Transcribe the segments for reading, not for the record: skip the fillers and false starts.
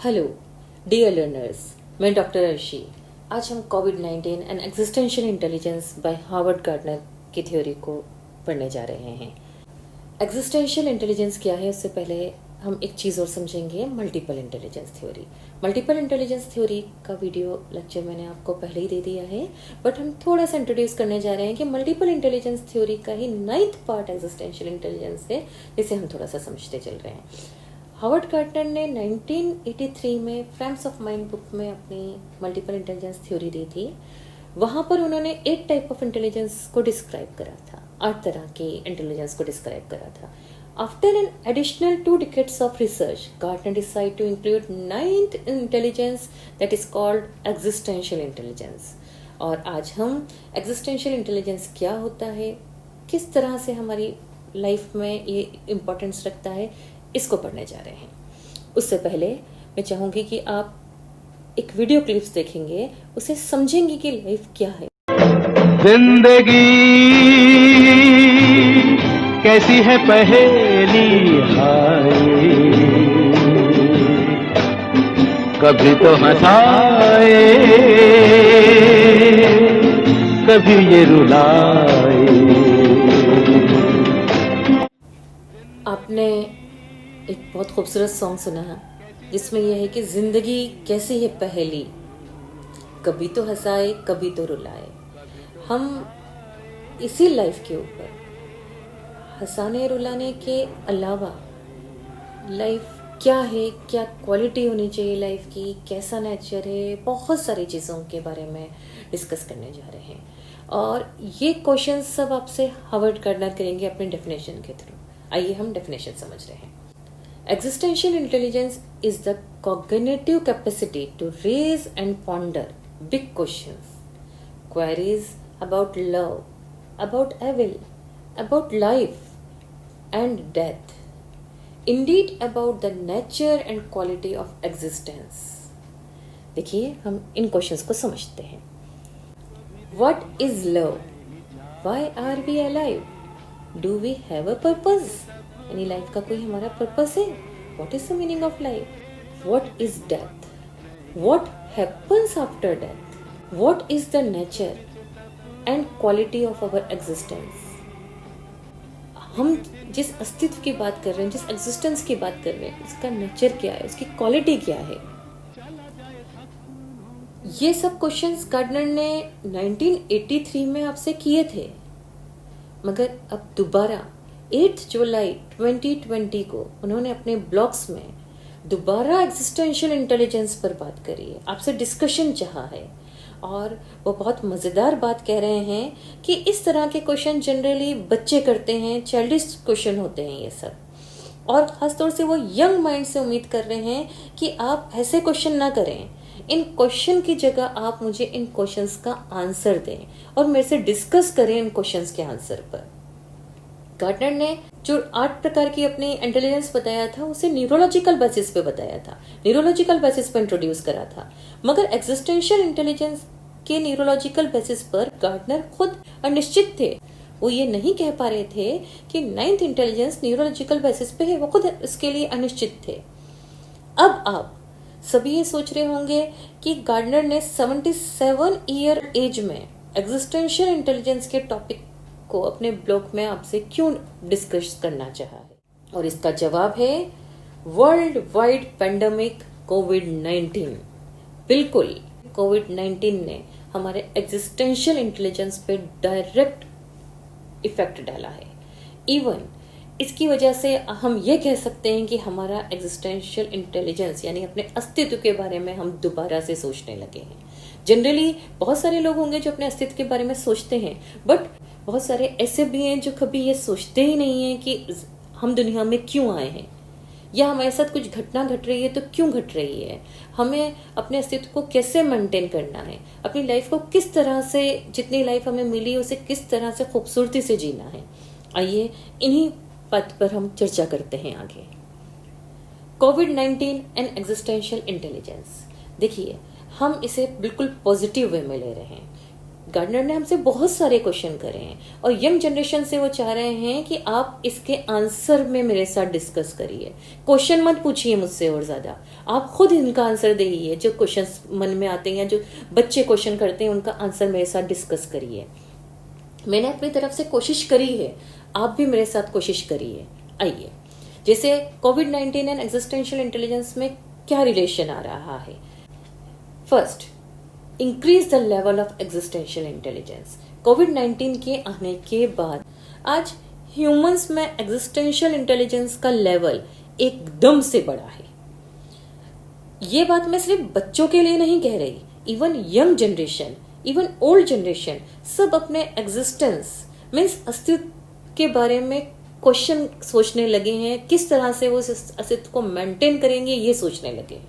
Hello dear learners, मैं doctor Arshi. आज हम कोविड-19 and existential intelligence by Harvard Gardner की थ्योरी को पढ़ने जा रहे हैं। एग्जिस्टेंशियल इंटेलिजेंस क्या है, उससे पहले हम एक चीज़ और समझेंगे, multiple intelligence theory. Multiple intelligence theory का वीडियो लेक्चर मैंने आपको पहले ही दे दिया है, बट हम थोड़ा सा इंट्रोड्यूस करने जा रहे हैं कि मल्टीपल इंटेलिजेंस थ्योरी का ही 9th पार्ट एग्जिस्टेंशियल इंटेलिजेंस है, जिसे हम थोड़ा सा समझते चल रहे हैं। हार्वर्ड गार्डनर ने 1983 में फ्रेम्स ऑफ माइंड बुक में अपनी मल्टीपल इंटेलिजेंस थ्योरी दी थी। वहाँ पर उन्होंने 8 टाइप ऑफ इंटेलिजेंस को डिस्क्राइब करा था, 8 तरह के इंटेलिजेंस को डिस्क्राइब करा था। After an additional 2 decades of research, Gartner decided to include 9th intelligence that is called existential intelligence। और आज हम एग्जिस्टेंशियल इंटेलिजेंस क्या होता है, किस तरह से हमारी लाइफ में ये इम्पोर्टेंस रखता है, इसको पढ़ने जा रहे हैं। उससे पहले मैं चाहूंगी कि आप एक वीडियो क्लिप्स देखेंगे, उसे समझेंगे कि लाइफ क्या है। जिंदगी कैसी है पहेली हाय, कभी तो हंसाए कभी ये रुलाए। आपने एक बहुत खूबसूरत सॉन्ग सुना है जिसमें यह है कि जिंदगी कैसी है पहेली, कभी तो हंसाए कभी तो रुलाए। हम इसी लाइफ के ऊपर हंसाने रुलाने के अलावा लाइफ क्या है, क्या क्वालिटी होनी चाहिए लाइफ की, कैसा नेचर है, बहुत सारी चीज़ों के बारे में डिस्कस करने जा रहे हैं। और ये क्वेश्चन सब आपसे हार्वर्ड गार्डनर करेंगे अपने डेफिनेशन के थ्रू। आइए हम डेफिनेशन समझ रहे हैं। Existential intelligence is the cognitive capacity to raise and ponder big questions, queries about love, about evil, about life and death, indeed about the nature and quality of existence। देखिए हम इन questions को समझते हैं। What is love? Why are we alive? Do we have a purpose? यानी life का कोई हमारा purpose है? What is the meaning of life? What is death? What happens after death? What is the nature and quality of our existence? हम जिस अस्तित्व की बात कर रहे हैं, जिस एग्जिस्टेंस की बात कर रहे हैं, उसका नेचर क्या है, उसकी क्वालिटी क्या है, ये सब क्वेश्चंस गार्डनर ने 1983 में आपसे किए थे, मगर अब दोबारा 8 जुलाई 2020 को उन्होंने अपने ब्लॉग्स में दोबारा एग्जिस्टेंशियल इंटेलिजेंस पर बात करी है, आपसे डिस्कशन चाहा है। और वो बहुत मज़ेदार बात कह रहे हैं कि इस तरह के क्वेश्चन जनरली बच्चे करते हैं, चाइल्डिश क्वेश्चन होते हैं ये सब। और ख़ासतौर से वो यंग माइंड से उम्मीद कर रहे हैं कि आप ऐसे क्वेश्चन ना करें। इन क्वेश्चन की जगह आप मुझे इन क्वेश्चंस का आंसर दें और मेरे से डिस्कस करें इन क्वेश्चंस के आंसर पर। गार्डनर ने जो 8 प्रकार की अपनी इंटेलिजेंस बताया था, उसे न्यूरोलॉजिकल बेसिस पे बताया था, न्यूरोलॉजिकल बेसिस पे इंट्रोड्यूस करा था। मगर एग्जिस्टेंशियल इंटेलिजेंस के न्यूरोलॉजिकल बेसिस पर गार्डनर खुद अनिश्चित थे। वो ये नहीं कह पा रहे थे कि 9th इंटेलिजेंस न्यूरोलॉजिकल बेसिस पे है, वो खुद इसके लिए अनिश्चित थे। अब आप सभी ये सोच रहे होंगे कि गार्डनर ने 77 ईयर एज में एग्जिस्टेंशियल इंटेलिजेंस के टॉपिक को अपने ब्लॉग में आपसे क्यों डिस्कस करना चाहा है, और इसका जवाब है वर्ल्ड वाइड पेंडेमिक कोविड-19। बिल्कुल, कोविड-19 ने हमारे एग्जिस्टेंशियल इंटेलिजेंस पे डायरेक्ट इफेक्ट डाला है। इवन इसकी वजह से हम ये कह सकते हैं कि हमारा एग्जिस्टेंशियल इंटेलिजेंस यानी अपने अस्तित्व के बारे में हम दोबारा से सोचने लगे हैं। जनरली बहुत सारे लोग होंगे जो अपने अस्तित्व के बारे में सोचते हैं, बट बहुत सारे ऐसे भी हैं जो कभी ये सोचते ही नहीं हैं कि हम दुनिया में क्यों आए हैं, या हमारे साथ कुछ घटना घट रही है तो क्यों घट रही है, हमें अपने अस्तित्व को कैसे मेंटेन करना है, अपनी लाइफ को किस तरह से, जितनी लाइफ हमें मिली उसे किस तरह से खूबसूरती से जीना है। आइए इन्हीं पद पर हम चर्चा करते हैं आगे। कोविड-19 एंड एग्जिस्टेंशियल इंटेलिजेंस। देखिए हम इसे बिल्कुल पॉजिटिव वे में ले रहे हैं। गार्डनर ने हमसे बहुत सारे क्वेश्चन करे हैं और यंग जनरेशन से वो चाह रहे हैं कि आप इसके आंसर में मेरे साथ डिस्कस करिए। क्वेश्चन मत पूछिए मुझसे और ज़्यादा, आप खुद इनका आंसर दीजिए। जो क्वेश्चंस मन में आते हैं या जो बच्चे क्वेश्चन करते हैं उनका आंसर मेरे साथ डिस्कस करिए। मैंने अपनी तरफ से कोशिश करी है, आप भी मेरे साथ कोशिश करिए। आइए, जैसे कोविड-19 एंड एग्जिस्टेंशियल इंटेलिजेंस में क्या रिलेशन आ रहा है। First, increase the level of existential intelligence. कोविड-19 के आने के बाद आज ह्यूमंस में एग्जिस्टेंशियल इंटेलिजेंस का लेवल एकदम से बढ़ा है। ये बात मैं सिर्फ बच्चों के लिए नहीं कह रही, even young generation, even old generation, सब अपने एग्जिस्टेंस मीन्स अस्तित्व के बारे में क्वेश्चन सोचने लगे हैं। किस तरह से वो अस्तित्व को मेंटेन करेंगे ये सोचने लगे हैं।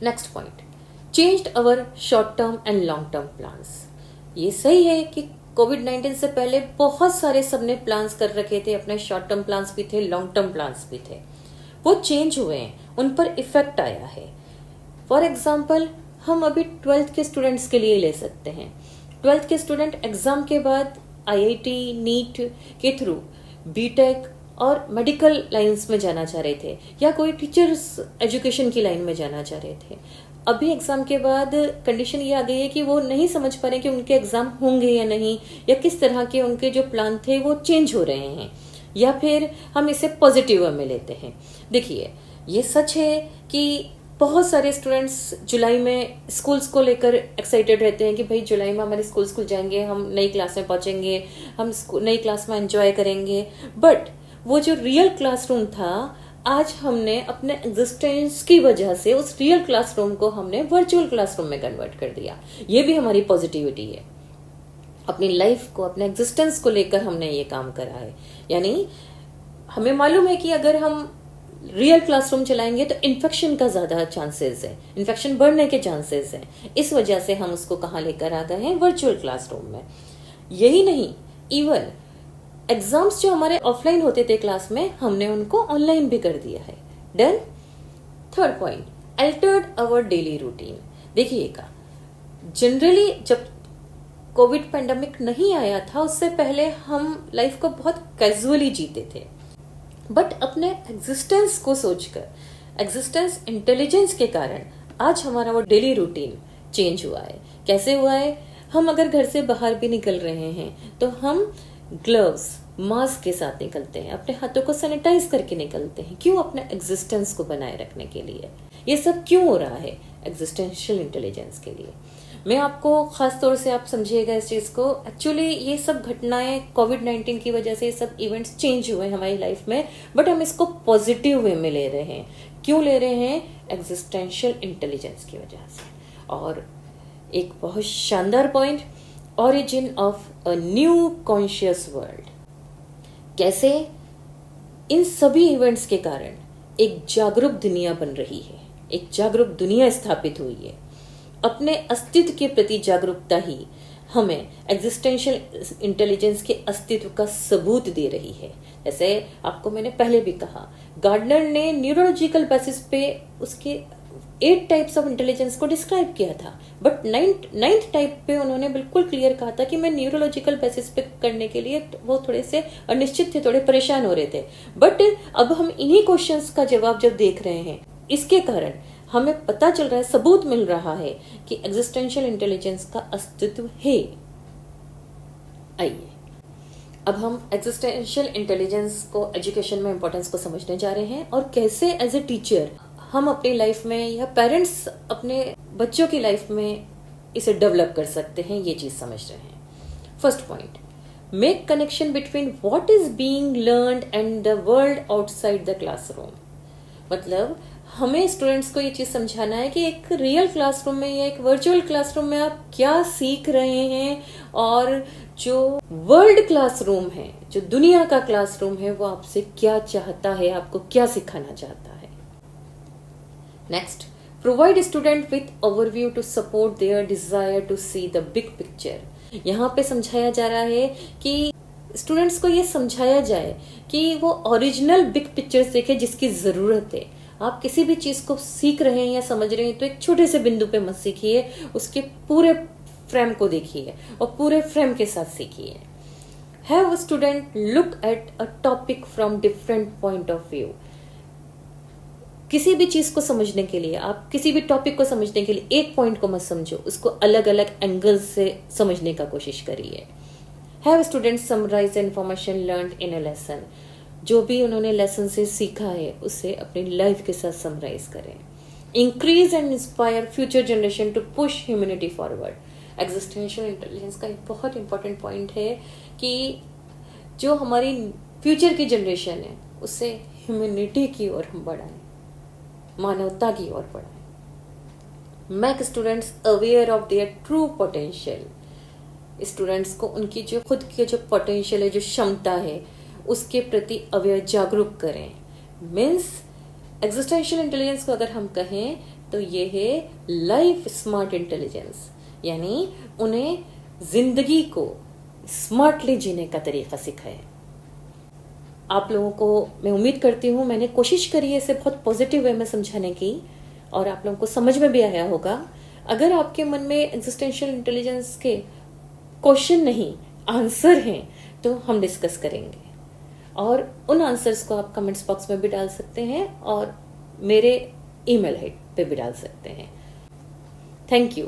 Next point, changed our short term and long term plans. ये सही है कि कोविड-19 से पहले बहुत सारे सबने प्लान्स कर रखे थे, अपने शॉर्ट टर्म प्लान्स भी थे, लॉन्ग टर्म प्लान्स भी थे, वो चेंज हुए हैं, उन पर इफेक्ट आया है। फॉर एग्जाम्पल, हम अभी 12th के स्टूडेंट्स के लिए ले सकते हैं। 12th के स्टूडेंट एग्जाम के बाद IIT, नीट के थ्रू बीटेक और मेडिकल लाइंस में जाना चाह रहे थे या कोई टीचर्स एजुकेशन की लाइन में जाना चाह रहे थे। अभी एग्जाम के बाद कंडीशन ये आ गई है कि वो नहीं समझ पा रहे कि उनके एग्जाम होंगे या नहीं, या किस तरह के उनके जो प्लान थे वो चेंज हो रहे हैं, या फिर हम इसे पॉजिटिव में लेते हैं। देखिए, ये सच है कि बहुत सारे स्टूडेंट्स जुलाई में स्कूल्स को लेकर एक्साइटेड रहते हैं कि भाई जुलाई में हमारे स्कूल्स खुल जाएंगे, हम नई क्लास में पहुंचेंगे, हम नई क्लास में एंजॉय करेंगे। बट वो जो रियल क्लासरूम था, आज हमने अपने एग्जिस्टेंस की वजह से उस रियल क्लासरूम को हमने वर्चुअल क्लासरूम में कन्वर्ट कर दिया। ये भी हमारी पॉजिटिविटी है। अपनी लाइफ को, अपने एग्जिस्टेंस को लेकर हमने ये काम करा है। यानी हमें मालूम है कि अगर हम रियल क्लासरूम चलाएंगे तो इन्फेक्शन का ज्यादा चांसेस है, इन्फेक्शन बढ़ने के चांसेस हैं। इस वजह से हम उसको कहाँ लेकर आ गए हैं, वर्चुअल क्लासरूम में। यही नहीं, इवन एग्जाम्स जो हमारे ऑफलाइन होते थे क्लास में, हमने उनको ऑनलाइन भी कर दिया है। Done. Third point, Altered our daily routine. देखिएगा, जनरली जब कोविड पेंडेमिक नहीं आया था उससे पहले हम लाइफ को बहुत कैजुअली जीते थे, बट अपने एग्जिस्टेंस को सोचकर, एग्जिस्टेंस इंटेलिजेंस के कारण आज हमारा वो डेली रूटीन चेंज हुआ है। कैसे हुआ है? हम अगर घर से बाहर भी निकल रहे हैं तो हम ग्लव्स, मास्क के साथ निकलते हैं, अपने हाथों को सैनिटाइज करके निकलते हैं। क्यों? अपने एग्जिस्टेंस को बनाए रखने के लिए। ये सब क्यों हो रहा है? एग्जिस्टेंशियल इंटेलिजेंस के लिए। मैं आपको खास तौर से, आप समझिएगा इस चीज को, एक्चुअली ये सब घटनाएं कोविड-19 की वजह से, ये सब इवेंट्स चेंज हुए हमारी लाइफ में, बट हम इसको पॉजिटिव वे में ले रहे हैं। क्यों ले रहे हैं? एग्जिस्टेंशियल इंटेलिजेंस की वजह से। और एक बहुत शानदार point, origin of a new conscious world. कैसे? इन सभी इवेंट्स के कारण एक जागरूक दुनिया बन रही है, एक जागरूक दुनिया स्थापित हुई है। अपने अस्तित्व के प्रति जागरूकता ही हमें एग्जिस्टेंशियल इंटेलिजेंस के अस्तित्व का सबूत दे रही है। जैसे आपको मैंने पहले भी कहा, गार्डनर ने न्यूरोलॉजिकल बेसिस पे उसके 8 टाइप्स ऑफ इंटेलिजेंस को डिस्क्राइब किया था, बट 9th टाइप पे उन्होंने बिल्कुल क्लियर कहा था कि मैं न्यूरोलॉजिकल बेसिस पे करने के लिए, वो थोड़े से अनिश्चित थे, थोड़े परेशान हो रहे थे। बट अब हम इन्हीं क्वेश्चंस का जवाब जब देख रहे हैं, इसके कारण हमें पता चल रहा है, सबूत मिल रहा है कि एग्जिस्टेंशियल इंटेलिजेंस का अस्तित्व है। आइए, अब हम एग्जिस्टेंशियल इंटेलिजेंस को, एजुकेशन में इंपॉर्टेंस को समझने जा रहे हैं और कैसे एज ए टीचर हम अपनी लाइफ में या पेरेंट्स अपने बच्चों की लाइफ में इसे डेवलप कर सकते हैं, ये चीज समझ रहे हैं। First point, make connection between what is being learned and the world outside the classroom. मतलब हमें स्टूडेंट्स को ये चीज समझाना है कि एक रियल क्लासरूम में या एक वर्चुअल क्लासरूम में आप क्या सीख रहे हैं, और जो वर्ल्ड क्लासरूम है, जो दुनिया का क्लासरूम है, वो आपसे क्या चाहता है, आपको क्या सिखाना चाहता है। Next, provide student with overview to support their desire to see the big picture. यहाँ पे समझाया जा रहा है कि स्टूडेंट्स को ये समझाया जाए कि वो ओरिजिनल बिग पिक्चर्स देखे जिसकी जरूरत है। आप किसी भी चीज को सीख रहे हैं या समझ रहे हैं तो एक छोटे से बिंदु पे मत सीखिए, उसके पूरे फ्रेम को देखिए और पूरे फ्रेम के साथ सीखिए। Have a student look at a topic from different point of view. किसी भी चीज को समझने के लिए, आप किसी भी टॉपिक को समझने के लिए एक पॉइंट को मत समझो, उसको अलग अलग एंगल से समझने का कोशिश करिए। Have student summarise information learned in a lesson. जो भी उन्होंने लेसन से सीखा है उसे अपनी लाइफ के साथ समराइज करें। Increase and inspire future generation to push humanity forward. Existential intelligence का एक बहुत इंपॉर्टेंट पॉइंट है कि जो हमारी फ्यूचर की जनरेशन है उसे ह्यूमैनिटी की ओर हम बढ़ाएं, मानवता की ओर बढ़ाएं। Make students aware of their true potential. Students को उनकी जो खुद की जो पोटेंशियल है, जो क्षमता है, उसके प्रति अवेयर, जागरूक करें। मीन्स एग्जिस्टेंशियल इंटेलिजेंस को अगर हम कहें तो ये है लाइफ स्मार्ट इंटेलिजेंस, यानी उन्हें जिंदगी को स्मार्टली जीने का तरीका सिखाए। आप लोगों को मैं उम्मीद करती हूँ, मैंने कोशिश करी है इसे बहुत पॉजिटिव वे में समझाने की और आप लोगों को समझ में भी आया होगा। अगर आपके मन में एग्जिस्टेंशियल इंटेलिजेंस के क्वेश्चन नहीं, आंसर हैं, तो हम डिस्कस करेंगे और उन आंसर्स को आप कमेंट्स बॉक्स में भी डाल सकते हैं और मेरे ईमेल आईडी पे भी डाल सकते हैं। Thank you.